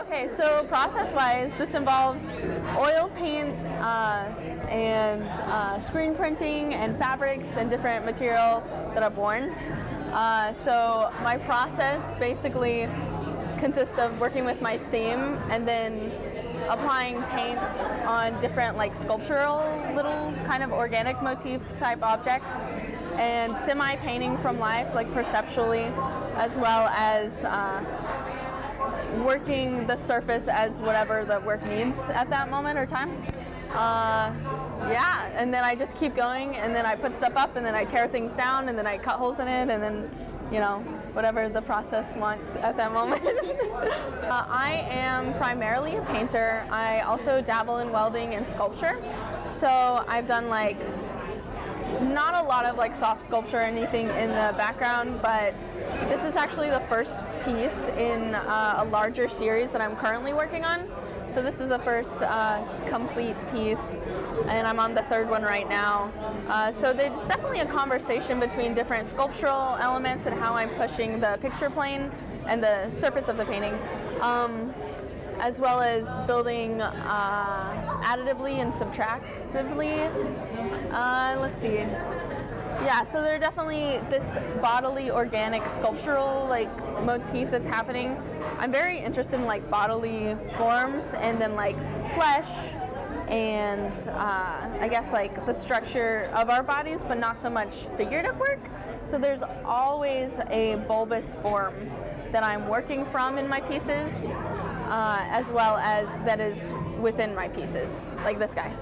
Okay, so process-wise, this involves oil paint and screen printing and fabrics and different material that I've worn. So my process basically consists of working with my theme and then applying paints on different like sculptural little kind of organic motif type objects and semi-painting from life, like perceptually, as well as working the surface as whatever the work needs at that moment or time. Yeah, and then I just keep going, and then I put stuff up, and then I tear things down, and then I cut holes in it, and then, you know, whatever the process wants at that moment. I am primarily a painter. I also dabble in welding and sculpture. So I've done like not a lot of like soft sculpture or anything in the background, but this is actually the first piece in a larger series that I'm currently working on. So this is the first complete piece, and I'm on the third one right now. So there's definitely a conversation between different sculptural elements and how I'm pushing the picture plane and the surface of the painting, as well as building additively and subtractively. Let's see. Yeah, so there's definitely this bodily, organic, sculptural like motif that's happening. I'm very interested in like bodily forms and then like flesh and I guess like the structure of our bodies, but not so much figurative work. So there's always a bulbous form that I'm working from in my pieces, as well as that is within my pieces, like this guy.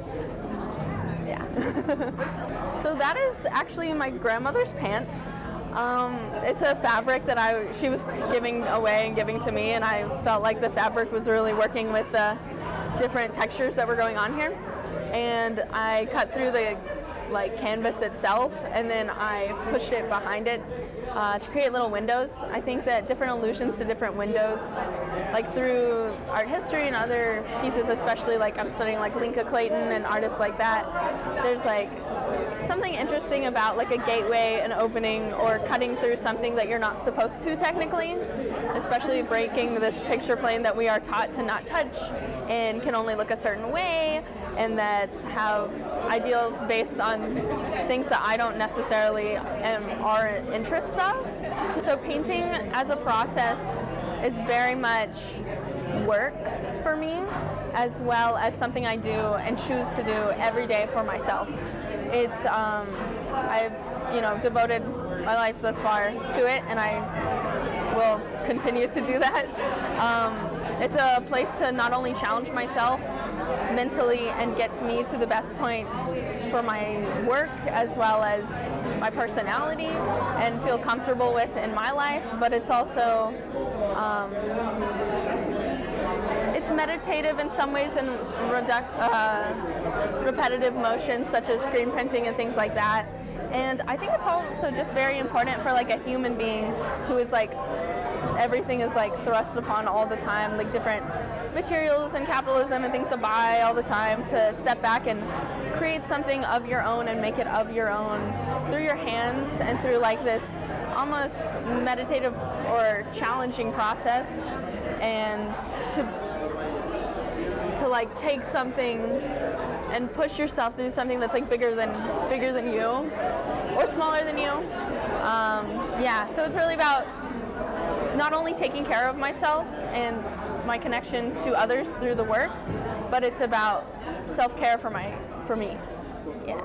Yeah. So that is actually my grandmother's pants. It's a fabric that she was giving away and giving to me, and I felt like the fabric was really working with the different textures that were going on here. And I cut through the like canvas itself, and then I pushed it behind it to create little windows. I think that different allusions to different windows, like through art history and other pieces, especially like I'm studying like Linka Clayton and artists like that, there's like something interesting about like a gateway, an opening, or cutting through something that you're not supposed to technically, especially breaking this picture plane that we are taught to not touch and can only look a certain way, and that have ideals based on things that I don't necessarily are interested of. So painting as a process is very much work for me, as well as something I do and choose to do every day for myself. It's I've devoted my life thus far to it, and I will continue to do that. It's a place to not only challenge myself mentally and get me to the best point for my work as well as my personality and feel comfortable with in my life, but it's also it's meditative in some ways and repetitive motions such as screen printing and things like that. And I think it's also just very important for like a human being who is like, everything is like thrust upon all the time, like different materials and capitalism and things to buy all the time, to step back and create something of your own and make it of your own through your hands and through like this almost meditative or challenging process, and to like take something and push yourself to do something that's like bigger than you or smaller than you. Yeah, so it's really about not only taking care of myself and my connection to others through the work, but it's about self-care for me. Yeah.